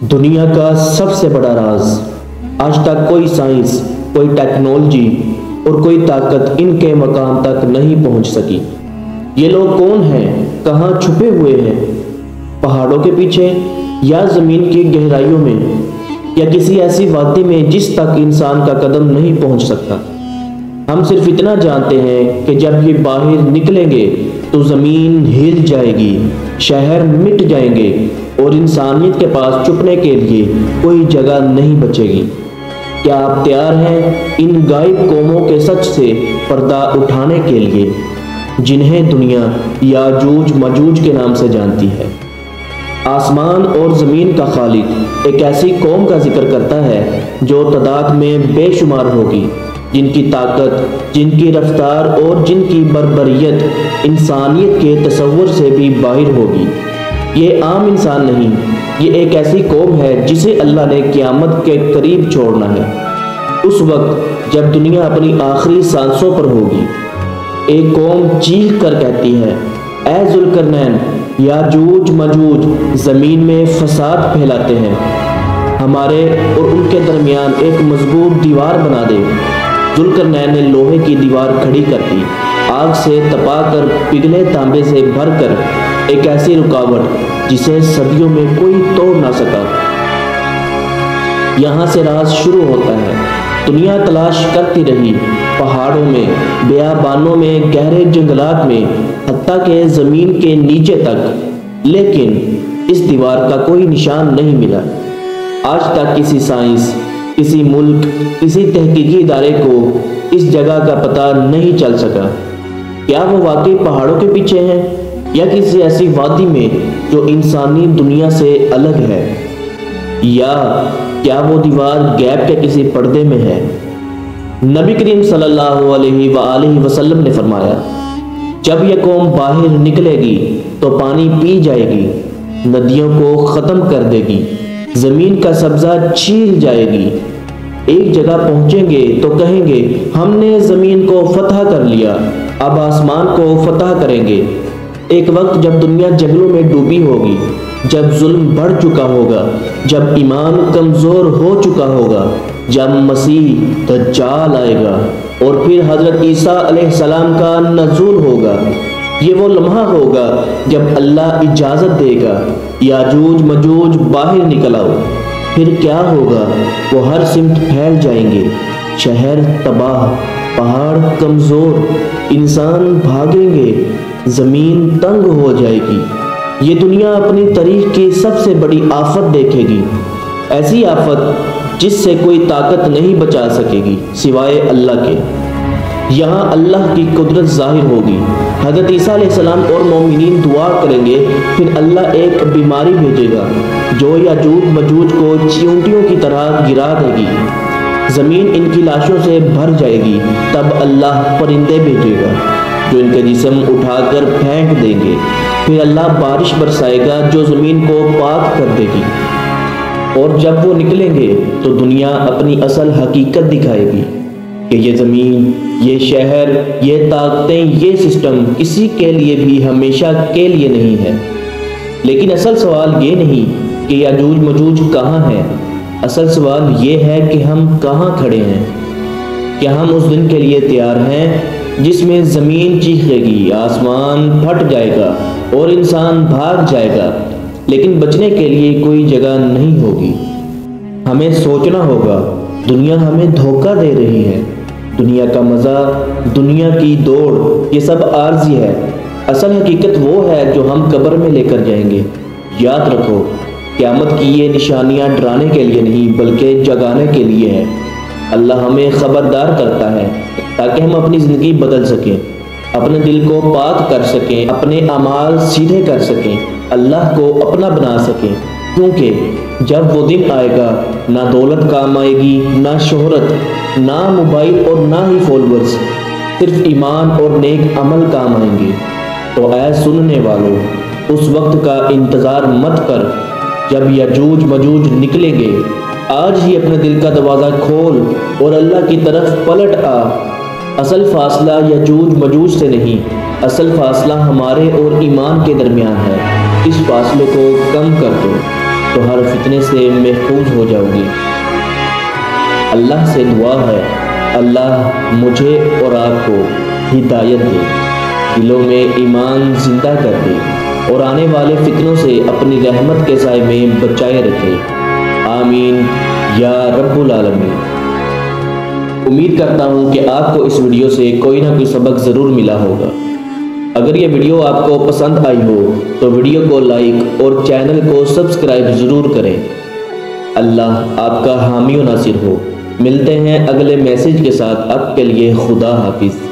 دنیا کا سب سے بڑا راز آج تک کوئی سائنس، کوئی ٹیکنالوجی اور کوئی طاقت ان کے مقام تک نہیں پہنچ سکی۔ یہ لوگ کون ہیں؟ کہاں چھپے ہوئے ہیں؟ پہاڑوں کے پیچھے، یا زمین کی گہرائیوں میں، یا کسی ایسی وادی میں جس تک انسان کا قدم نہیں پہنچ سکتا؟ ہم صرف اتنا جانتے ہیں کہ جب یہ باہر نکلیں گے تو زمین ہل جائے گی، شہر مٹ جائیں گے اور انسانیت کے پاس چھپنے کے لیے کوئی جگہ نہیں بچے گی۔ کیا آپ تیار ہیں ان غائب قوموں کے سچ سے پردہ اٹھانے کے لیے جنہیں دنیا یاجوج ماجوج کے نام سے جانتی ہے؟ آسمان اور زمین کا خالق ایک ایسی قوم کا ذکر کرتا ہے جو تعداد میں بے شمار ہوگی، جن کی طاقت، جن کی رفتار اور جن کی بربریت انسانیت کے تصور سے بھی باہر ہوگی۔ یہ عام انسان نہیں، یہ ایک ایسی قوم ہے جسے اللہ نے قیامت کے قریب چھوڑنا ہے، اس وقت جب دنیا اپنی آخری سانسوں پر ہوگی۔ ایک قوم چیخ کر کہتی ہے، اے ذوالقرنین، یاجوج ماجوج زمین میں فساد پھیلاتے ہیں، ہمارے اور ان کے درمیان ایک مضبوط دیوار بنا دے۔ ذوالقرنین نے لوہے کی دیوار کھڑی کر دی، آگ سے تپا کر پگھلے تانبے سے بھر کر ایک ایسی رکاوٹ جسے صدیوں میں کوئی توڑ نہ سکا۔ یہاں سے راز شروع ہوتا ہے۔ دنیا تلاش کرتی رہی، پہاڑوں میں، بیابانوں میں، گہرے جنگلات میں، حتیٰ کہ زمین کے نیچے تک، لیکن اس دیوار کا کوئی نشان نہیں ملا۔ آج تک کسی سائنس، کسی ملک، کسی تحقیقی ادارے کو اس جگہ کا پتہ نہیں چل سکا۔ کیا وہ واقعی پہاڑوں کے پیچھے ہیں یا کسی ایسی وادی میں جو انسانی دنیا سے الگ ہے؟ یا کیا وہ دیوار غیب کے کسی پردے میں ہے؟ نبی کریم صلی اللہ علیہ وآلہ وسلم نے فرمایا، جب یہ قوم باہر نکلے گی تو پانی پی جائے گی، ندیوں کو ختم کر دے گی، زمین کا سبزہ چھین جائے گی۔ ایک جگہ پہنچیں گے تو کہیں گے ہم نے زمین کو فتح کر لیا، اب آسمان کو فتح کریں گے۔ ایک وقت جب دنیا جنگلوں میں ڈوبی ہوگی، جب ظلم بڑھ چکا ہوگا، جب ایمان کمزور ہو چکا ہوگا، جب مسیح دجال آئے گا اور پھر حضرت عیسیٰ علیہ السلام کا نزول ہوگا۔ یہ وہ لمحہ ہوگا جب اللہ اجازت دے گا، یاجوج ماجوج باہر نکل آؤ۔ پھر کیا ہوگا؟ وہ ہر سمت پھیل جائیں گے، شہر تباہ، پہاڑ کمزور، انسان بھاگیں گے، زمین تنگ ہو جائے گی۔ یہ دنیا اپنی تاریخ کی سب سے بڑی آفت دیکھے گی، ایسی آفت جس سے کوئی طاقت نہیں بچا سکے گی سوائے اللہ کے۔ یہاں اللہ کی قدرت ظاہر ہوگی، حضرت عیسیٰ علیہ السلام اور مومنین دعا کریں گے، پھر اللہ ایک بیماری بھیجے گا جو یاجوج ماجوج کو چیونٹیوں کی طرح گرا دے گی، زمین ان کی لاشوں سے بھر جائے گی۔ تب اللہ پرندے بھیجے گا جو ان کے جسم اٹھا کر پھینک دیں گے، پھر اللہ بارش برسائے گا جو زمین کو پاک کر دے گی، اور جب وہ نکلیں گے تو دنیا اپنی اصل حقیقت دکھائے گی کہ یہ زمین، یہ شہر، یہ طاقتیں، یہ سسٹم کسی کے لیے بھی ہمیشہ کے لیے نہیں ہے۔ لیکن اصل سوال یہ نہیں کہ یاجوج ماجوج کہاں ہیں، اصل سوال یہ ہے کہ ہم کہاں کھڑے ہیں۔ کیا ہم اس دن کے لیے تیار ہیں جس میں زمین چیخے گی، آسمان پھٹ جائے گا اور انسان بھاگ جائے گا، لیکن بچنے کے لیے کوئی جگہ نہیں ہوگی؟ ہمیں سوچنا ہوگا، دنیا ہمیں دھوکہ دے رہی ہے، دنیا کا مزہ، دنیا کی دوڑ، یہ سب عارضی ہے، اصل حقیقت وہ ہے جو ہم قبر میں لے کر جائیں گے۔ یاد رکھو، قیامت کی یہ نشانیاں ڈرانے کے لیے نہیں بلکہ جگانے کے لیے ہے۔ اللہ ہمیں خبردار کرتا ہے تاکہ ہم اپنی زندگی بدل سکیں، اپنے دل کو پاک کر سکیں، اپنے اعمال سیدھے کر سکیں، اللہ کو اپنا بنا سکیں، کیونکہ جب وہ دن آئے گا نہ دولت کام آئے گی، نہ شہرت، نہ موبائل اور نہ ہی فالوورز، صرف ایمان اور نیک عمل کام آئیں گے۔ تو اے سننے والو، اس وقت کا انتظار مت کر جب یاجوج ماجوج نکلیں گے۔ آج ہی اپنے دل کا دروازہ کھول اور اللہ کی طرف پلٹ آ۔ اصل فاصلہ یاجوج ماجوج سے نہیں، اصل فاصلہ ہمارے اور ایمان کے درمیان ہے۔ اس فاصلے کو کم کر دو۔ تو ہر فتنے سے محفوظ ہو جاؤ گے۔ اللہ سے دعا ہے اللہ مجھے اور آپ کو ہدایت دے، دلوں میں ایمان زندہ کر دے اور آنے والے فتنوں سے اپنی رحمت کے سائے میں بچائے رکھے، آمین یا رب العالمین۔ امید کرتا ہوں کہ آپ کو اس ویڈیو سے کوئی نہ کوئی سبق ضرور ملا ہوگا۔ اگر یہ ویڈیو آپ کو پسند آئی ہو تو ویڈیو کو لائک اور چینل کو سبسکرائب ضرور کریں۔ اللہ آپ کا حامی و ناصر ہو۔ ملتے ہیں اگلے میسج کے ساتھ، اب کے لیے خدا حافظ۔